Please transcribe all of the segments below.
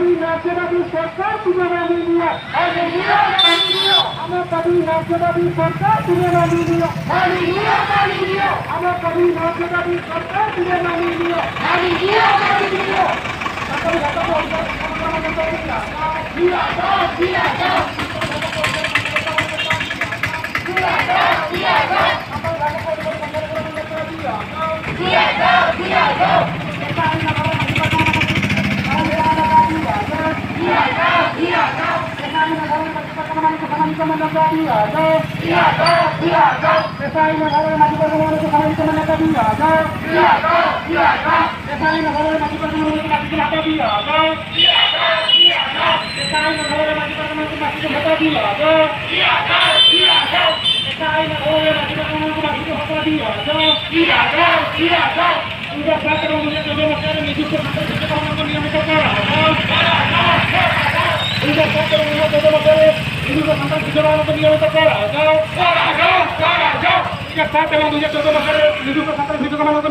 দাবি ন্যায্য দাবি সরকার তুলে মানিয়ে নিও। আমার দাবি ন্যায্য দাবি সরকার তুলে মানিয়ে নিও। আমার দাবি ন্যায্য দাবি সরকার তুলে মানিয়ে নিও।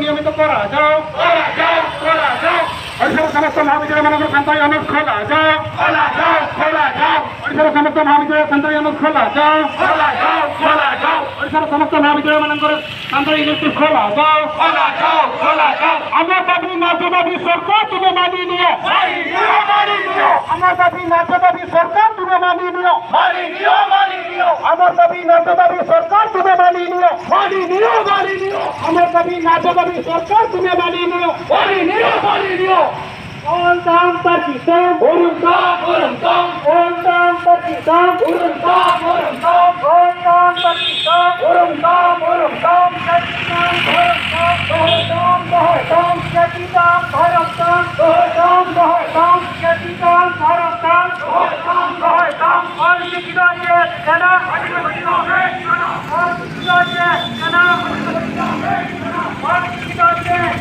নিয়মিত করা যাও। সমস্ত মহাবিদ্যালয় মানব সন্তান অনেক খোলা যাও। সমস্ত মহাবিদ্যালয় সন্তান অনেক খোলা যাও। সমস্ত মহাবিদ্যালয় মানব সন্তান ইলেকট্রিক খোলা যাও। আমার দাবি ন্যায্য দাবি সরকার তুমি মানিয়ে নিও। আমার দাবি ন্যায্য দাবি সরকার তুমি মানিয়ে নিও। আমার দাবি ন্যায্য দাবি সরকার তুমি মানিয়ে নিও। আমার দাবি ন্যায্য দাবি সরকার তুমি মানিয়ে নিও। Ontam Pakistan, Ontam Pakistan, Ontam Pakistan, Pakistan, Pakistan,